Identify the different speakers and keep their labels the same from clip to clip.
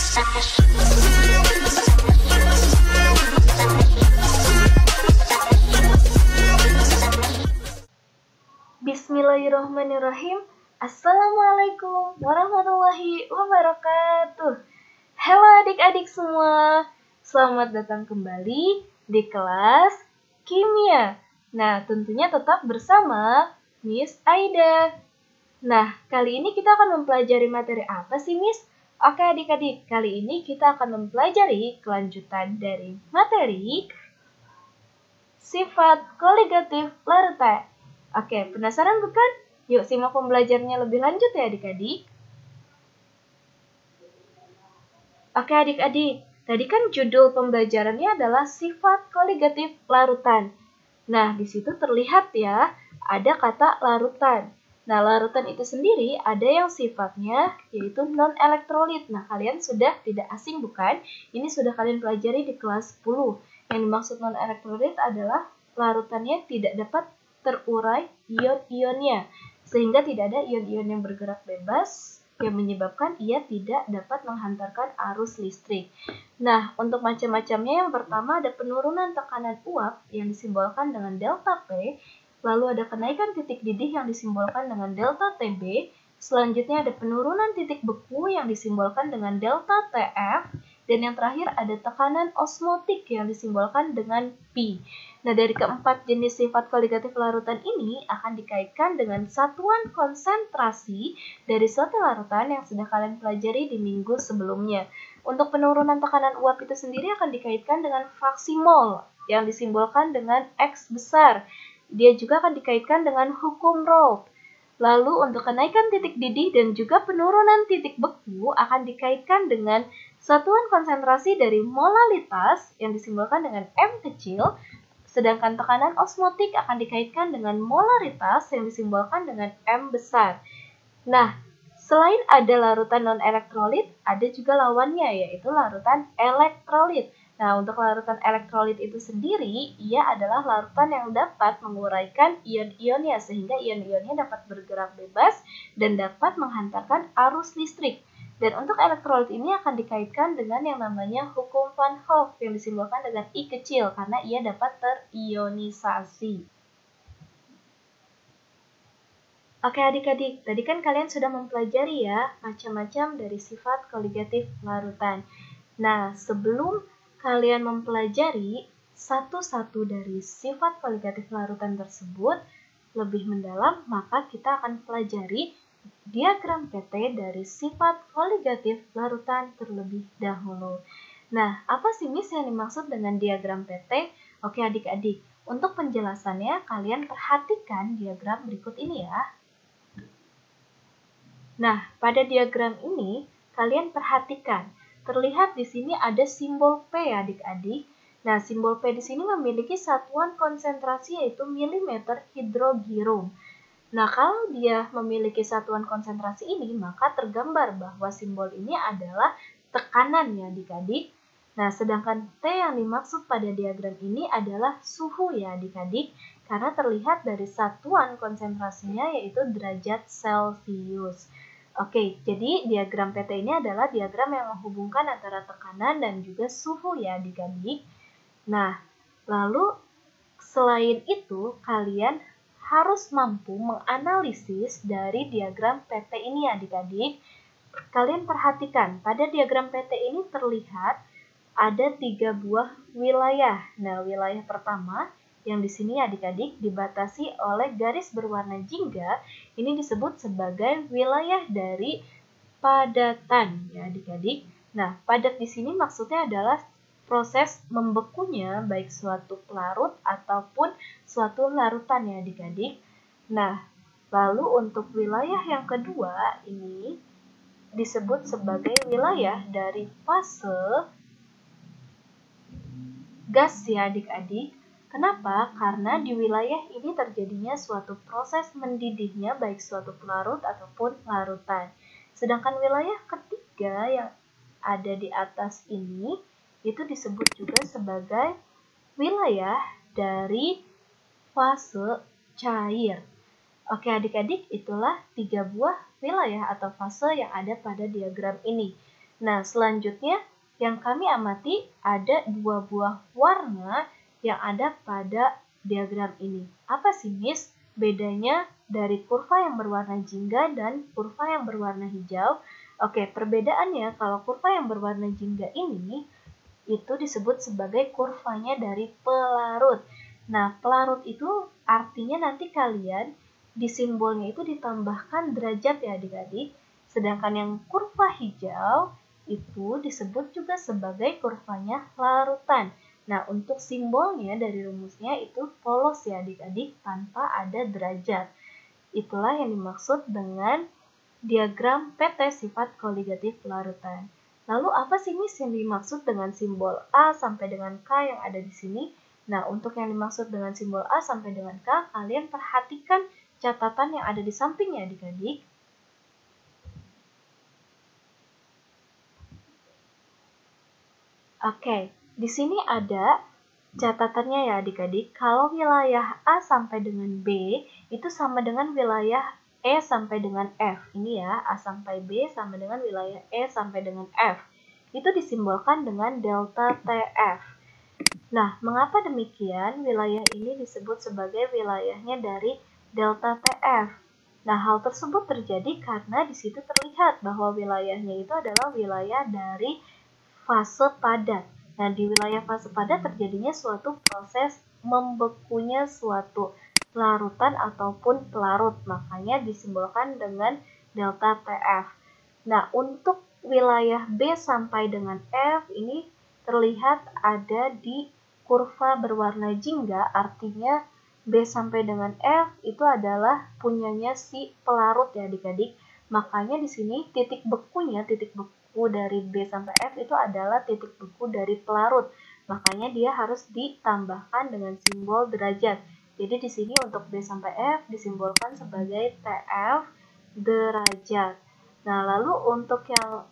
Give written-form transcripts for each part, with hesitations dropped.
Speaker 1: Bismillahirrahmanirrahim. Assalamualaikum warahmatullahi wabarakatuh. Halo adik-adik semua, selamat datang kembali di kelas kimia. Nah, tentunya tetap bersama Miss Aida. Nah, kali ini kita akan mempelajari materi apa sih, Miss? Oke adik-adik, kali ini kita akan mempelajari kelanjutan dari materi sifat koligatif larutan. Oke, penasaran bukan? Yuk simak pembelajarannya lebih lanjut ya adik-adik. Oke adik-adik, tadi kan judul pembelajarannya adalah sifat koligatif larutan. Nah, di situ terlihat ya, ada kata larutan. Nah, larutan itu sendiri ada yang sifatnya yaitu non-elektrolit. Nah, kalian sudah tidak asing bukan? Ini sudah kalian pelajari di kelas 10. Yang dimaksud non-elektrolit adalah larutannya tidak dapat terurai ion-ionnya, sehingga tidak ada ion-ion yang bergerak bebas yang menyebabkan ia tidak dapat menghantarkan arus listrik. Nah, untuk macam-macamnya yang pertama ada penurunan tekanan uap yang disimbolkan dengan delta P, lalu ada kenaikan titik didih yang disimbolkan dengan delta TB, selanjutnya ada penurunan titik beku yang disimbolkan dengan delta TF, dan yang terakhir ada tekanan osmotik yang disimbolkan dengan P. Nah, dari keempat jenis sifat koligatif larutan ini akan dikaitkan dengan satuan konsentrasi dari suatu larutan yang sudah kalian pelajari di minggu sebelumnya. Untuk penurunan tekanan uap itu sendiri akan dikaitkan dengan fraksi mol yang disimbolkan dengan X besar. Dia juga akan dikaitkan dengan hukum Raoult. Lalu untuk kenaikan titik didih dan juga penurunan titik beku akan dikaitkan dengan satuan konsentrasi dari molalitas yang disimbolkan dengan M kecil, sedangkan tekanan osmotik akan dikaitkan dengan molaritas yang disimbolkan dengan M besar. Nah, selain ada larutan non-elektrolit, ada juga lawannya yaitu larutan elektrolit. Nah, untuk larutan elektrolit itu sendiri, ia adalah larutan yang dapat menguraikan ion-ionnya sehingga ion-ionnya dapat bergerak bebas dan dapat menghantarkan arus listrik. Dan untuk elektrolit ini akan dikaitkan dengan yang namanya hukum Van Hoff yang disimbolkan dengan I kecil karena ia dapat terionisasi. Oke adik-adik, tadi kan kalian sudah mempelajari ya macam-macam dari sifat koligatif larutan. Nah, sebelum kalian mempelajari satu-satu dari sifat koligatif larutan tersebut lebih mendalam, maka kita akan pelajari diagram PT dari sifat koligatif larutan terlebih dahulu. Nah, apa sih Miss yang dimaksud dengan diagram PT? Oke adik-adik, untuk penjelasannya kalian perhatikan diagram berikut ini ya. Nah, pada diagram ini kalian perhatikan, terlihat di sini ada simbol P ya adik-adik. Nah, simbol P di sini memiliki satuan konsentrasi yaitu milimeter hidrogirum. Nah, kalau dia memiliki satuan konsentrasi ini, maka tergambar bahwa simbol ini adalah tekanan ya adik-adik. Nah, sedangkan T yang dimaksud pada diagram ini adalah suhu ya adik-adik, karena terlihat dari satuan konsentrasinya yaitu derajat Celcius. Oke, jadi diagram PT ini adalah diagram yang menghubungkan antara tekanan dan juga suhu ya adik-adik. Nah, lalu selain itu kalian harus mampu menganalisis dari diagram PT ini adik-adik. Kalian perhatikan, pada diagram PT ini terlihat ada 3 buah wilayah. Nah, wilayah pertama yang di sini adik-adik dibatasi oleh garis berwarna jingga, ini disebut sebagai wilayah dari padatan ya adik-adik. Nah, padat di sini maksudnya adalah proses membekunya baik suatu pelarut ataupun suatu larutan ya adik-adik. Nah, lalu untuk wilayah yang kedua ini disebut sebagai wilayah dari fase gas ya adik-adik. Kenapa? Karena di wilayah ini terjadinya suatu proses mendidihnya baik suatu pelarut ataupun larutan. Sedangkan wilayah ketiga yang ada di atas ini itu disebut juga sebagai wilayah dari fase cair. Oke adik-adik, itulah 3 buah wilayah atau fase yang ada pada diagram ini. Nah, selanjutnya yang kami amati ada dua buah warna yang ada pada diagram ini. Apa sih, Miss? Bedanya dari kurva yang berwarna jingga dan kurva yang berwarna hijau? Oke, perbedaannya kalau kurva yang berwarna jingga ini itu disebut sebagai kurvanya dari pelarut. Nah, pelarut itu artinya nanti kalian di simbolnya itu ditambahkan derajat ya adik-adik. Sedangkan yang kurva hijau itu disebut juga sebagai kurvanya larutan. Nah, untuk simbolnya dari rumusnya itu polos ya adik-adik tanpa ada derajat. Itulah yang dimaksud dengan diagram PT sifat koligatif larutan. Lalu apa sih Miss yang dimaksud dengan simbol A sampai dengan K yang ada di sini? Nah, untuk yang dimaksud dengan simbol A sampai dengan K, kalian perhatikan catatan yang ada di sampingnya adik-adik. Oke, di sini ada catatannya ya adik-adik. Kalau wilayah A sampai dengan B itu sama dengan wilayah E sampai dengan F. Ini ya, A sampai B sama dengan wilayah E sampai dengan F. Itu disimbolkan dengan delta TF. Nah, mengapa demikian? Wilayah ini disebut sebagai wilayahnya dari delta TF. Nah, hal tersebut terjadi karena di situ terlihat bahwa wilayahnya itu adalah wilayah dari fase padat. Nah, di wilayah fase padat terjadinya suatu proses membekunya suatu larutan ataupun pelarut. Makanya disimbolkan dengan delta TF. Nah, untuk wilayah B sampai dengan F ini terlihat ada di kurva berwarna jingga, artinya B sampai dengan F itu adalah punyanya si pelarut ya adik-adik. Makanya di sini titik bekunya, titik beku dari B sampai F itu adalah titik beku dari pelarut. Makanya dia harus ditambahkan dengan simbol derajat. Jadi di sini untuk B sampai F disimbolkan sebagai TF derajat. Nah, lalu untuk yang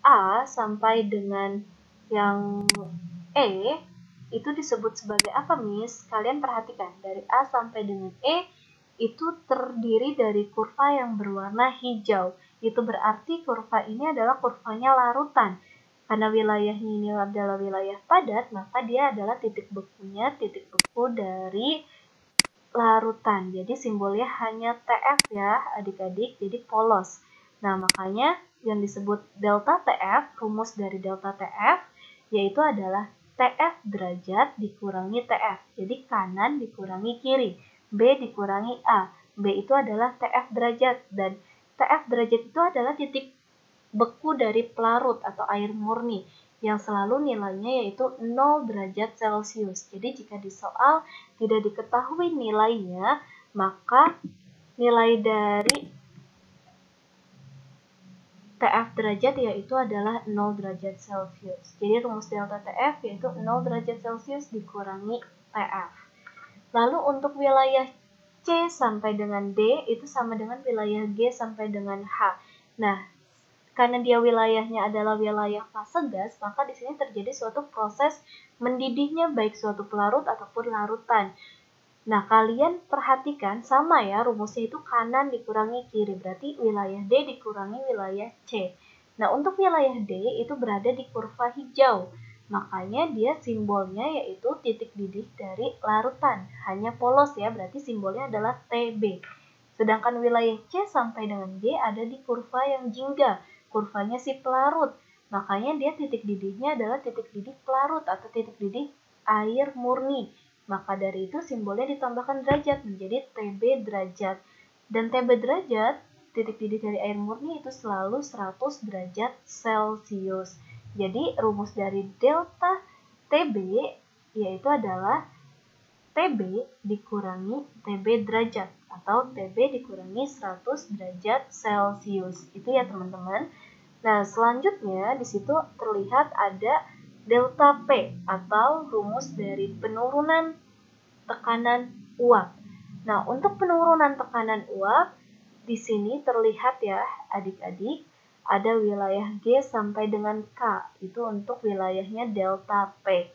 Speaker 1: A sampai dengan yang E itu disebut sebagai apa, Miss? Kalian perhatikan, dari A sampai dengan E itu terdiri dari kurva yang berwarna hijau. Itu berarti kurva ini adalah kurvanya larutan. Karena wilayahnya ini adalah wilayah padat, maka dia adalah titik bekunya, titik beku dari larutan. Jadi simbolnya hanya TF ya adik-adik, jadi polos. Nah, makanya yang disebut delta TF, rumus dari delta TF, yaitu adalah TF derajat dikurangi TF. Jadi kanan dikurangi kiri, B dikurangi A. B itu adalah TF derajat, dan TF derajat itu adalah titik beku dari pelarut atau air murni yang selalu nilainya yaitu 0 derajat Celcius. Jadi jika di soal tidak diketahui nilainya, maka nilai dari TF derajat yaitu adalah 0 derajat Celcius. Jadi rumus delta TF yaitu 0 derajat Celcius dikurangi TF. Lalu untuk wilayah C sampai dengan D itu sama dengan wilayah G sampai dengan H. Nah, karena dia wilayahnya adalah wilayah fase gas, maka di sini terjadi suatu proses mendidihnya baik suatu pelarut ataupun larutan. Nah, kalian perhatikan sama ya, rumusnya itu kanan dikurangi kiri, berarti wilayah D dikurangi wilayah C. Nah, untuk wilayah D itu berada di kurva hijau, makanya dia simbolnya yaitu titik didih dari larutan, hanya polos ya, berarti simbolnya adalah TB. Sedangkan wilayah C sampai dengan G ada di kurva yang jingga, kurvanya si pelarut, makanya dia titik didihnya adalah titik didih pelarut atau titik didih air murni. Maka dari itu simbolnya ditambahkan derajat menjadi TB derajat. Dan TB derajat, titik didih dari air murni itu selalu 100 derajat Celcius. Jadi rumus dari delta TB yaitu adalah TB dikurangi TB derajat atau TB dikurangi 100 derajat Celcius. Itu ya teman-teman. Nah, selanjutnya di situ terlihat ada delta P atau rumus dari penurunan tekanan uap. Nah, untuk penurunan tekanan uap di sini terlihat ya adik-adik ada wilayah G sampai dengan K. Itu untuk wilayahnya delta P.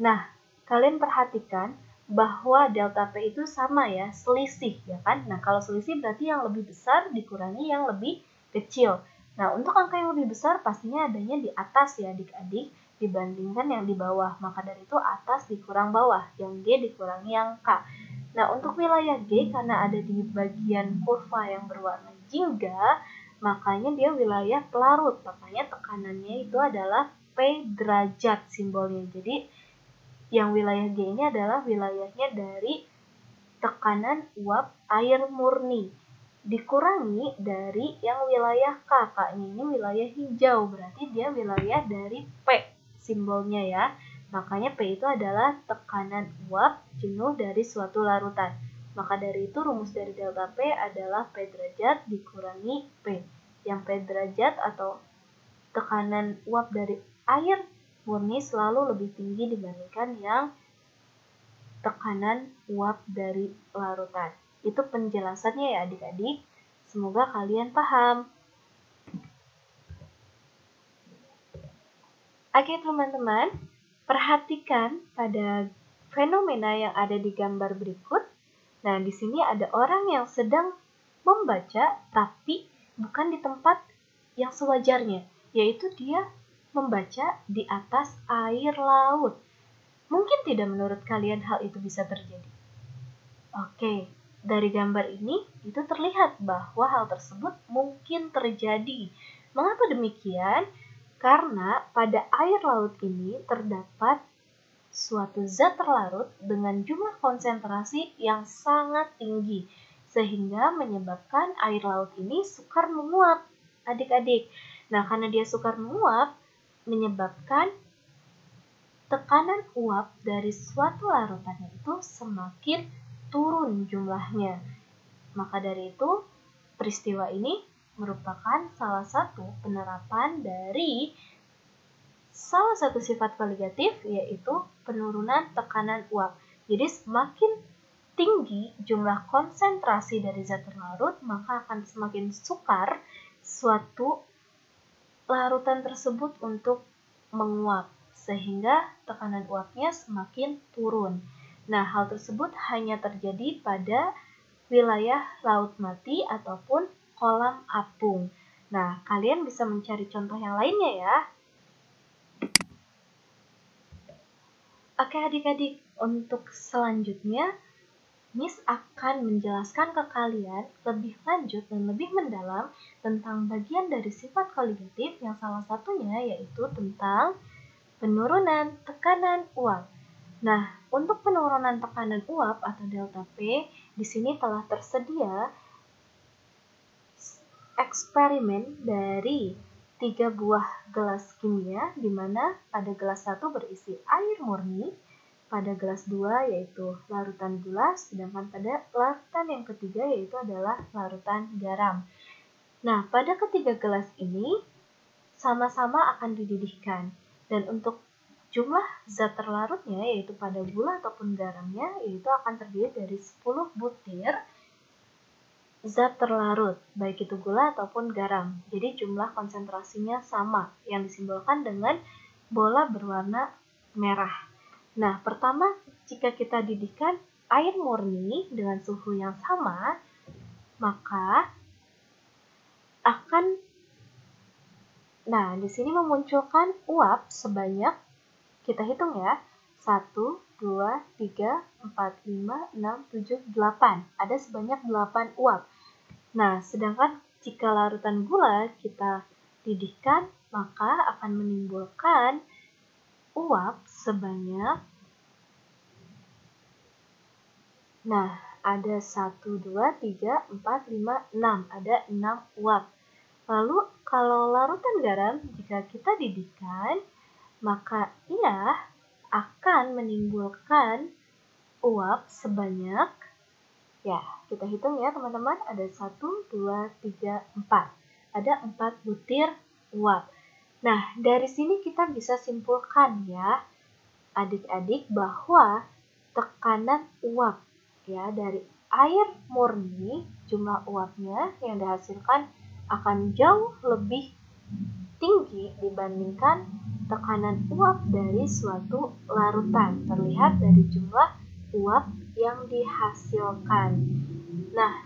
Speaker 1: Nah, kalian perhatikan bahwa delta P itu sama ya, selisih ya kan? Nah, kalau selisih berarti yang lebih besar dikurangi yang lebih kecil. Nah, untuk angka yang lebih besar pastinya adanya di atas ya adik-adik dibandingkan yang di bawah. Maka dari itu atas dikurang bawah, yang G dikurangi yang K. Nah, untuk wilayah G karena ada di bagian kurva yang berwarna jingga, makanya dia wilayah pelarut. Makanya tekanannya itu adalah P derajat simbolnya. Jadi, yang wilayah G ini adalah wilayahnya dari tekanan uap air murni dikurangi dari yang wilayah K. K-nya ini wilayah hijau, berarti dia wilayah dari P simbolnya ya. Makanya P itu adalah tekanan uap jenuh dari suatu larutan. Maka dari itu rumus dari delta P adalah P derajat dikurangi P. Yang P derajat atau tekanan uap dari air murni selalu lebih tinggi dibandingkan yang tekanan uap dari larutan. Itu penjelasannya ya adik-adik. Semoga kalian paham. Oke teman-teman, perhatikan pada fenomena yang ada di gambar berikut. Nah, di sini ada orang yang sedang membaca tapi bukan di tempat yang sewajarnya, yaitu dia membaca di atas air laut. Mungkin tidak menurut kalian hal itu bisa terjadi? Oke, dari gambar ini itu terlihat bahwa hal tersebut mungkin terjadi. Mengapa demikian? Karena pada air laut ini terdapat suatu zat terlarut dengan jumlah konsentrasi yang sangat tinggi, sehingga menyebabkan air laut ini sukar menguap, adik-adik. Nah, karena dia sukar menguap, menyebabkan tekanan uap dari suatu larutan itu semakin turun jumlahnya. Maka dari itu, peristiwa ini merupakan salah satu penerapan dari salah satu sifat koligatif, yaitu penurunan tekanan uap. Jadi semakin tinggi jumlah konsentrasi dari zat terlarut, maka akan semakin sukar suatu larutan tersebut untuk menguap, sehingga tekanan uapnya semakin turun. Nah, hal tersebut hanya terjadi pada wilayah laut mati ataupun kolam apung. Nah, kalian bisa mencari contoh yang lainnya ya. Oke adik-adik, untuk selanjutnya Miss akan menjelaskan ke kalian lebih lanjut dan lebih mendalam tentang bagian dari sifat koligatif yang salah satunya yaitu tentang penurunan tekanan uap. Nah, untuk penurunan tekanan uap atau delta P, di sini telah tersedia eksperimen dari 3 buah gelas kimia, di mana pada gelas 1 berisi air murni, pada gelas 2 yaitu larutan gula, sedangkan pada larutan yang ketiga yaitu adalah larutan garam. Nah, pada ketiga gelas ini sama-sama akan dididihkan, dan untuk jumlah zat terlarutnya yaitu pada gula ataupun garamnya yaitu akan terdiri dari 10 butir zat terlarut, baik itu gula ataupun garam. Jadi jumlah konsentrasinya sama, yang disimbolkan dengan bola berwarna merah. Nah, pertama jika kita didihkan air murni dengan suhu yang sama, maka di sini memunculkan uap sebanyak, kita hitung ya, 1, 2, 3, 4, 5, 6, 7, 8. Ada sebanyak 8 uap. Nah, sedangkan jika larutan gula kita didihkan, maka akan menimbulkan uap sebanyak, ada 1, 2, 3, 4, 5, 6. Ada 6 uap. Lalu, kalau larutan garam, jika kita didihkan, maka ia akan menimbulkan uap sebanyak, kita hitung ya teman-teman, ada 1, 2, 3, 4. Ada 4 butir uap. Nah, dari sini kita bisa simpulkan ya, adik-adik, bahwa tekanan uap dari air murni, jumlah uapnya yang dihasilkan akan jauh lebih tinggi dibandingkan tekanan uap dari suatu larutan. Terlihat dari jumlah uap yang dihasilkan. Nah,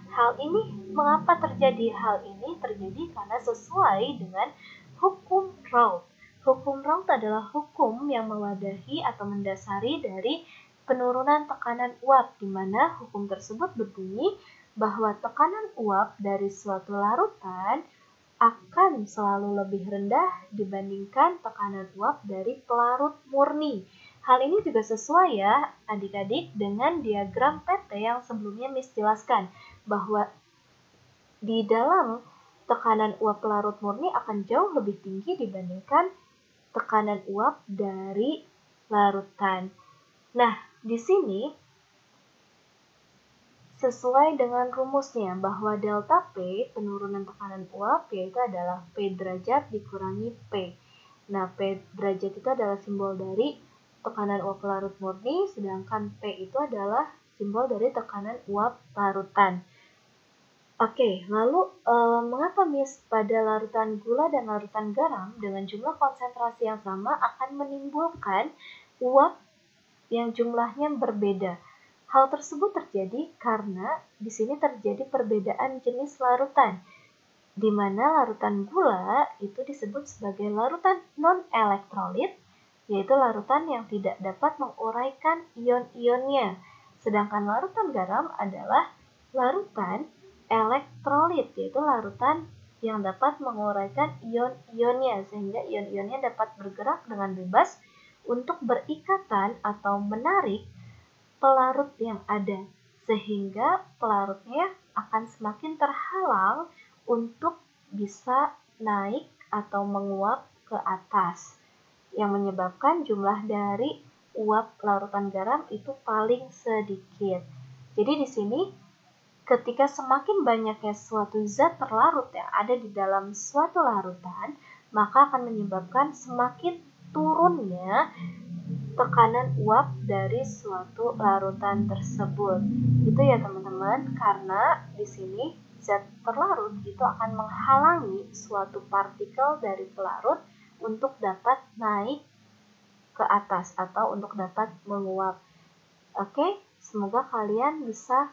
Speaker 1: mengapa terjadi hal ini? terjadi karena sesuai dengan hukum Raoult. Hukum Raoult adalah hukum yang mewadahi atau mendasari dari penurunan tekanan uap, di mana hukum tersebut berbunyi bahwa tekanan uap dari suatu larutan akan selalu lebih rendah dibandingkan tekanan uap dari pelarut murni. Hal ini juga sesuai ya adik-adik dengan diagram PT yang sebelumnya Miss jelaskan, bahwa di dalam tekanan uap pelarut murni akan jauh lebih tinggi dibandingkan tekanan uap dari larutan. Nah, di sini sesuai dengan rumusnya bahwa delta P penurunan tekanan uap yaitu adalah P derajat dikurangi P. Nah, P derajat itu adalah simbol dari tekanan uap larut murni, sedangkan P itu adalah simbol dari tekanan uap larutan. Oke, lalu mengapa Miss pada larutan gula dan larutan garam dengan jumlah konsentrasi yang sama akan menimbulkan uap yang jumlahnya berbeda? Hal tersebut terjadi karena di sini terjadi perbedaan jenis larutan, di mana larutan gula itu disebut sebagai larutan non-elektrolit, yaitu larutan yang tidak dapat menguraikan ion-ionnya. Sedangkan larutan garam adalah larutan elektrolit, yaitu larutan yang dapat menguraikan ion-ionnya, sehingga ion-ionnya dapat bergerak dengan bebas untuk berikatan atau menarik pelarut yang ada, sehingga pelarutnya akan semakin terhalang untuk bisa naik atau menguap ke atas, yang menyebabkan jumlah dari uap larutan garam itu paling sedikit. Jadi di sini ketika semakin banyaknya suatu zat terlarut yang ada di dalam suatu larutan, maka akan menyebabkan semakin turunnya tekanan uap dari suatu larutan tersebut. Itu ya teman-teman, karena di sini zat terlarut itu akan menghalangi suatu partikel dari pelarut untuk dapat naik ke atas atau untuk dapat menguap. Oke, semoga kalian bisa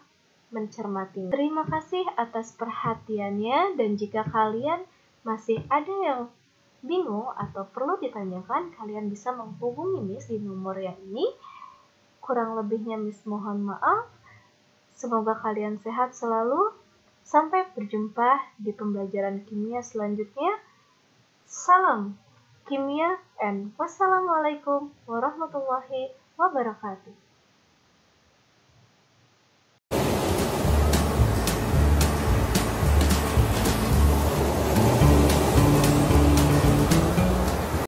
Speaker 1: mencermatinya. Terima kasih atas perhatiannya, dan jika kalian masih ada yang bingung atau perlu ditanyakan, kalian bisa menghubungi Miss di nomor yang ini. Kurang lebihnya Miss mohon maaf. Semoga kalian sehat selalu. Sampai berjumpa di pembelajaran kimia selanjutnya. Salam kimia and wassalamualaikum warahmatullahi wabarakatuh.